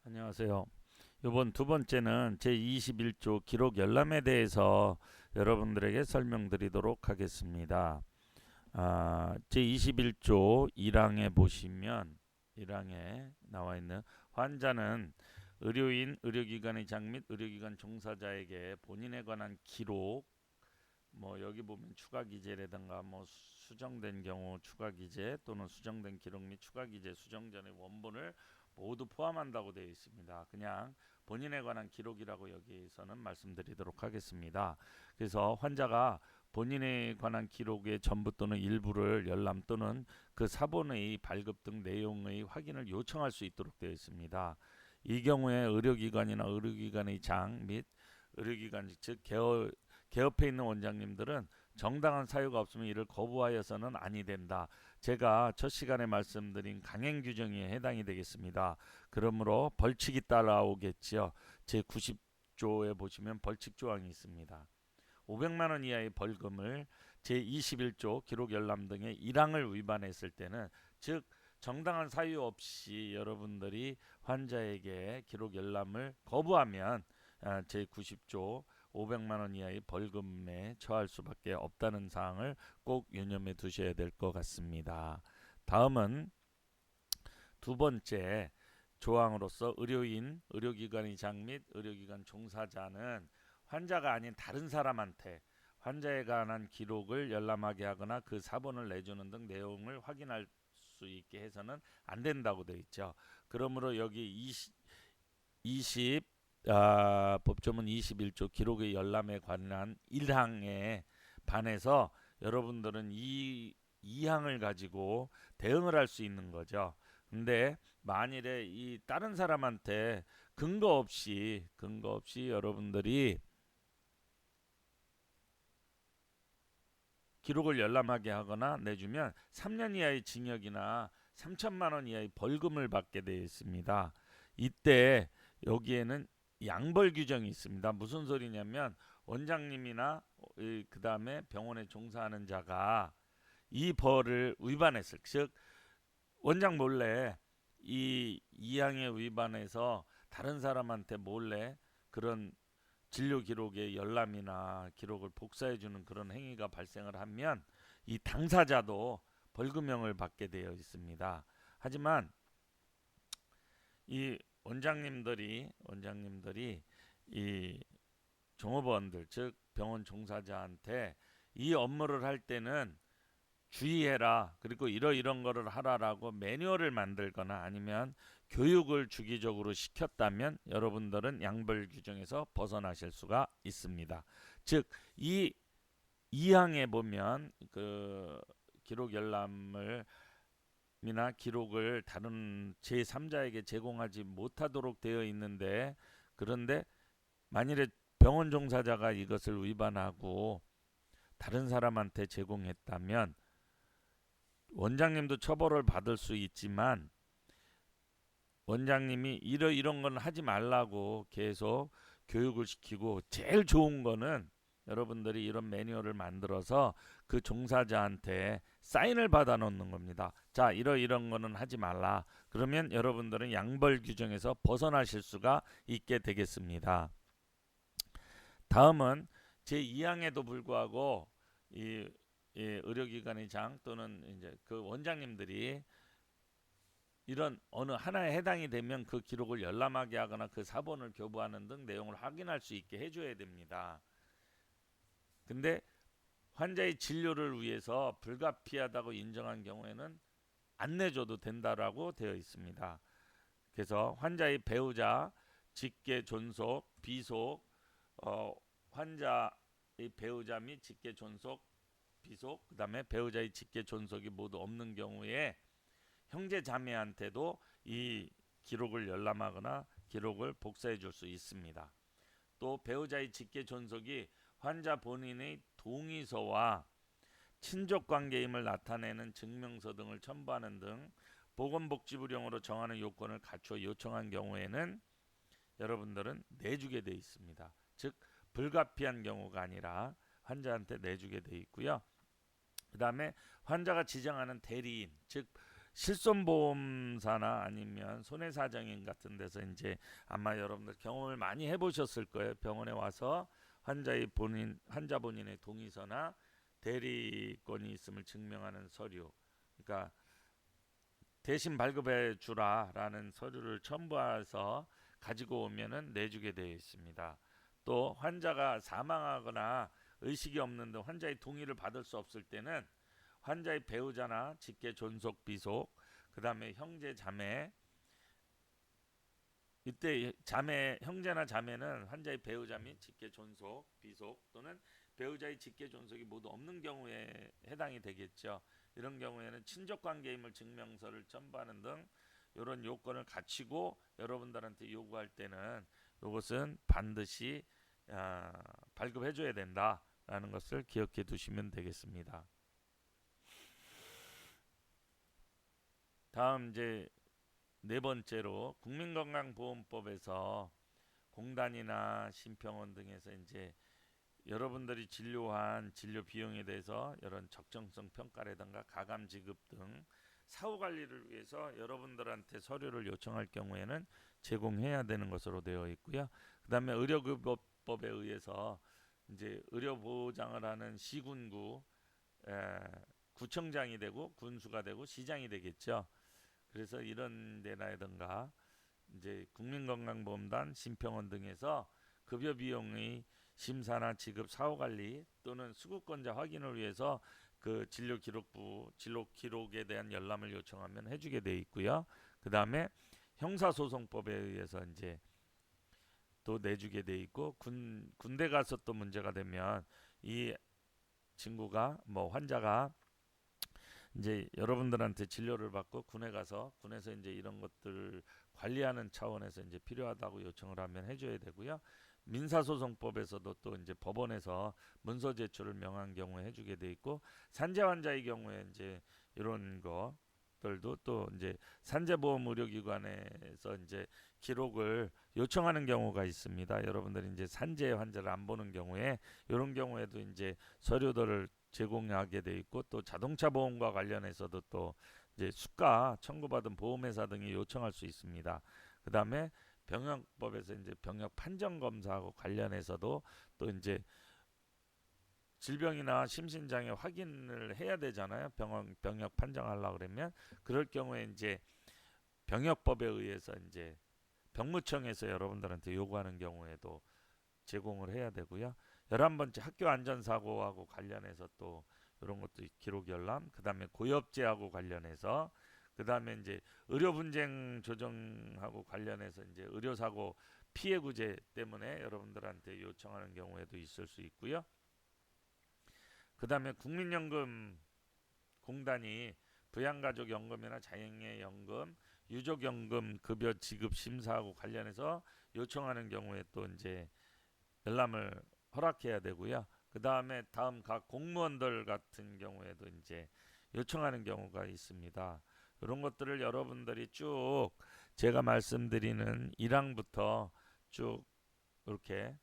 안녕하세요. 이번 두 번째는 제21조 기록 열람에 대해서 여러분들에게 설명드리도록 하겠습니다. 제21조 1항에 보시면 1항에 나와 있는 환자는 의료인, 의료기관의 장 및 의료기관 종사자에게 본인에 관한 기록, 뭐 여기 보면 추가 기재라든가 뭐 수정된 경우 추가 기재 또는 수정된 기록 및 추가 기재 수정 전의 원본을 모두 포함한다고 되어 있습니다. 그냥 본인에 관한 기록이라고 여기서는 말씀드리도록 하겠습니다. 그래서 환자가 본인에 관한 기록의 전부 또는 일부를 열람 또는 그 사본의 발급 등 내용의 확인을 요청할 수 있도록 되어 있습니다. 이 경우에 의료기관이나 의료기관의 장 및 의료기관 즉 개업해 있는 원장님들은 정당한 사유가 없으면 이를 거부하여서는 아니 된다. 제가 첫 시간에 말씀드린 강행 규정에 해당이 되겠습니다. 그러므로 벌칙이 따라오겠지요. 제 90조에 보시면 벌칙 조항이 있습니다. 500만 원 이하의 벌금을 제 21조 기록 열람 등의 1항을 위반했을 때는 즉 정당한 사유 없이 여러분들이 환자에게 기록 열람을 거부하면 제 90조 500만 원 이하의 벌금에 처할 수밖에 없다는 사항을 꼭 유념해 두셔야 될 것 같습니다. 다음은 두 번째 조항으로서 의료인, 의료기관의 장 및 의료기관 종사자는 환자가 아닌 다른 사람한테 환자에 관한 기록을 열람하게 하거나 그 사본을 내주는 등 내용을 확인할 수 있게 해서는 안 된다고 되어 있죠. 그러므로 여기 20 법조문 21조 기록의 열람에 관한 1항에 반해서 여러분들은 이 2항을 가지고 대응을 할 수 있는 거죠. 근데 만일에 이 다른 사람한테 근거 없이 여러분들이 기록을 열람하게 하거나 내주면 3년 이하의 징역이나 3천만 원 이하의 벌금을 받게 되어 있습니다. 이때 여기에는 양벌 규정이 있습니다. 무슨 소리냐면 원장님이나 그 다음에 병원에 종사하는 자가 이 벌을 위반했을 즉 원장 몰래 이 2항에 위반해서 다른 사람한테 몰래 그런 진료 기록의 열람이나 기록을 복사해 주는 그런 행위가 발생을 하면 이 당사자도 벌금형을 받게 되어 있습니다. 하지만 이 원장님들이 이 종업원들 즉 병원 종사자한테 이 업무를 할 때는 주의해라 그리고 이런 거를 하라라고 매뉴얼을 만들거나 아니면 교육을 주기적으로 시켰다면 여러분들은 양벌 규정에서 벗어나실 수가 있습니다. 즉 이 2항에 보면 그 기록 열람을 이나 기록을 다른 제3자에게 제공하지 못하도록 되어 있는데 그런데 만일에 병원 종사자가 이것을 위반하고 다른 사람한테 제공했다면 원장님도 처벌을 받을 수 있지만 원장님이 이런 건 하지 말라고 계속 교육을 시키고 제일 좋은 거는 여러분들이 이런 매뉴얼을 만들어서 그 종사자한테 사인을 받아 놓는 겁니다. 자, 이런 거는 하지 말라. 그러면 여러분들은 양벌 규정에서 벗어나실 수가 있게 되겠습니다. 다음은 제2항에도 불구하고 이 의료기관의 장 또는 이제 그 원장님들이 이런 어느 하나에 해당이 되면 그 기록을 열람하게 하거나 그 사본을 교부하는 등 내용을 확인할 수 있게 해줘야 됩니다. 근데 환자의 진료를 위해서 불가피하다고 인정한 경우에는 안 내줘도 된다라고 되어 있습니다. 그래서 환자의 배우자, 직계 존속, 비속, 환자의 배우자 및 직계 존속, 비속, 그 다음에 배우자의 직계 존속이 모두 없는 경우에 형제 자매한테도 이 기록을 열람하거나 기록을 복사해 줄 수 있습니다. 또 배우자의 직계 존속이 환자 본인의 동의서와 친족 관계임을 나타내는 증명서 등을 첨부하는 등 보건복지부령으로 정하는 요건을 갖추어 요청한 경우에는 여러분들은 내주게 돼 있습니다. 즉 불가피한 경우가 아니라 환자한테 내주게 돼 있고요. 그 다음에 환자가 지정하는 대리인 즉 실손보험사나 아니면 손해사정인 같은 데서 이제 아마 여러분들 경험을 많이 해보셨을 거예요. 병원에 와서 환자 본인의 동의서나 대리권이 있음을 증명하는 서류, 그러니까 대신 발급해 주라라는 서류를 첨부해서 가지고 오면은 내주게 되어 있습니다. 또 환자가 사망하거나 의식이 없는 등 환자의 동의를 받을 수 없을 때는 환자의 배우자나 직계 존속 비속, 그다음에 형제 자매, 이때 자매 형제나 자매는 환자의 배우자 및 직계 존속 비속 또는 배우자의 직계 존속이 모두 없는 경우에 해당이 되겠죠. 이런 경우에는 친족 관계임을 증명서를 첨부하는 등 이런 요건을 갖추고 여러분들한테 요구할 때는 이것은 반드시 발급해 줘야 된다라는 것을 기억해 두시면 되겠습니다. 다음 이제 네 번째로 국민건강보험법에서 공단이나 심평원 등에서 이제 여러분들이 진료한 진료 비용에 대해서 이런 적정성 평가라든가 가감 지급 등 사후 관리를 위해서 여러분들한테 서류를 요청할 경우에는 제공해야 되는 것으로 되어 있고요. 그다음에 의료급여법에 의해서 이제 의료 보장을 하는 시군구 구청장이 되고 군수가 되고 시장이 되겠죠. 그래서 이런 데라든가 이제 국민건강보험단, 심평원 등에서 급여 비용의 심사나 지급, 사후 관리 또는 수급권자 확인을 위해서 그 진료 기록에 대한 열람을 요청하면 해주게 돼 있고요. 그 다음에 형사소송법에 의해서 이제 또 내주게 돼 있고 군대 가서 또 문제가 되면 이 친구가 뭐 환자가 이제 여러분들한테 진료를 받고 군에 가서 군에서 이제 이런 것들 관리하는 차원에서 이제 필요하다고 요청을 하면 해줘야 되고요. 민사소송법에서도 또 이제 법원에서 문서 제출을 명한 경우에 해주게 돼 있고 산재 환자의 경우에 이제 이런 것들도 또 이제 산재보험 의료기관에서 이제 기록을 요청하는 경우가 있습니다. 여러분들이 이제 산재 환자를 안 보는 경우에 이런 경우에도 이제 서류들을 제공하게 돼 있고 또 자동차 보험과 관련해서도 또 이제 수가 청구받은 보험회사 등이 요청할 수 있습니다. 그 다음에 병역법에서 이제 병역 판정 검사하고 관련해서도 또 이제 질병이나 심신장애 확인을 해야 되잖아요. 병역 판정하려고 그러면 그럴 경우에 이제 병역법에 의해서 이제 병무청에서 여러분들한테 요구하는 경우에도 제공을 해야 되고요. 11번째 학교 안전사고하고 관련해서 또 이런 것도 기록 열람, 그다음에 고엽제하고 관련해서 그다음에 이제 의료 분쟁 조정하고 관련해서 이제 의료사고 피해 구제 때문에 여러분들한테 요청하는 경우에도 있을 수 있고요. 그다음에 국민연금 공단이 부양가족연금이나 자영예연금, 유족연금 급여 지급 심사하고 관련해서 요청하는 경우에 또 이제 열람을 허락해야 되고요. 그 다음에 다음 각 공무원들 같은 경우에도 이제 요청하는 경우가 있습니다. 이런 것들을 여러분들이 쭉 제가 말씀드리는 1항부터 쭉 이렇게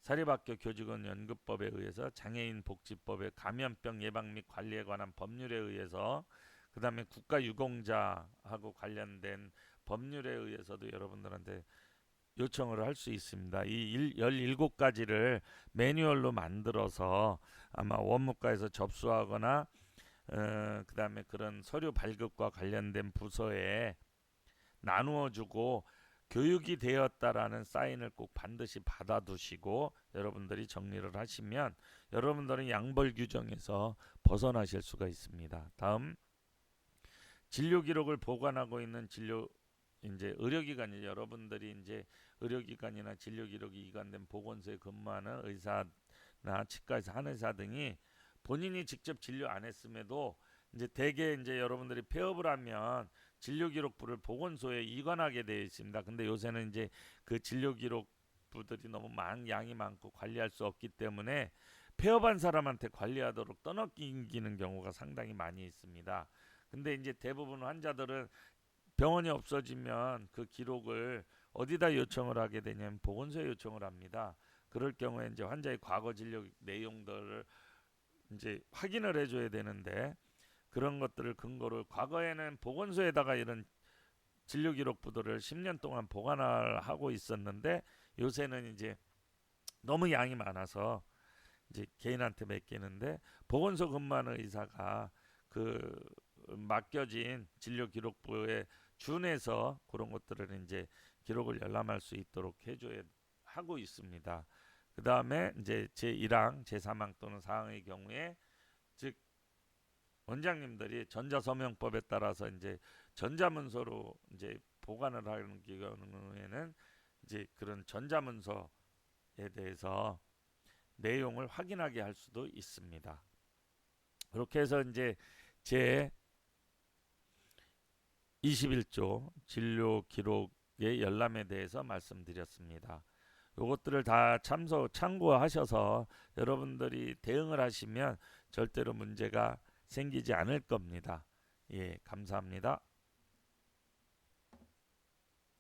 사립학교 교직원 연금법에 의해서 장애인 복지법의 감염병 예방 및 관리에 관한 법률에 의해서 그 다음에 국가유공자하고 관련된 법률에 의해서도 여러분들한테 요청을 할 수 있습니다. 이 17가지를 매뉴얼로 만들어서 아마 원무과에서 접수하거나 그 다음에 그런 서류 발급과 관련된 부서에 나누어 주고 교육이 되었다라는 사인을 꼭 반드시 받아두시고 여러분들이 정리를 하시면 여러분들은 양벌 규정에서 벗어나실 수가 있습니다. 다음 진료 기록을 보관하고 있는 이제 의료기관이 여러분들이 이제 의료기관이나 진료 기록이 이관된 보건소에 근무하는 의사나 치과의사, 한의사 등이 본인이 직접 진료 안 했음에도 이제 대개 이제 여러분들이 폐업을 하면 진료기록부를 보건소에 이관하게 되어 있습니다. 근데 요새는 이제 그 진료기록부들이 너무 양이 많고 관리할 수 없기 때문에 폐업한 사람한테 관리하도록 떠넘기는 경우가 상당히 많이 있습니다. 근데 이제 대부분 환자들은 병원이 없어지면 그 기록을 어디다 요청을 하게 되냐면 보건소에 요청을 합니다. 그럴 경우에 이제 환자의 과거 진료 내용들을 이제 확인을 해줘야 되는데 그런 것들을 근거로 과거에는 보건소에다가 이런 진료 기록부들을 10년 동안 보관을 하고 있었는데 요새는 이제 너무 양이 많아서 이제 개인한테 맡기는데 보건소 근무하는 의사가 그 맡겨진 진료 기록부에 준해서 그런 것들을 이제 기록을 열람할 수 있도록 해줘야 하고 있습니다. 그 다음에 이제 제1항, 제3항 또는 4항의 경우에 즉 원장님들이 전자서명법에 따라서 이제 전자문서로 이제 보관을 하는 경우에는 이제 그런 전자문서에 대해서 내용을 확인하게 할 수도 있습니다. 그렇게 해서 이제 제 21조 진료 기록의 열람에 대해서 말씀드렸습니다. 요것들을 다 참고하셔서 여러분들이 대응을 하시면 절대로 문제가 생기지 않을 겁니다. 예, 감사합니다.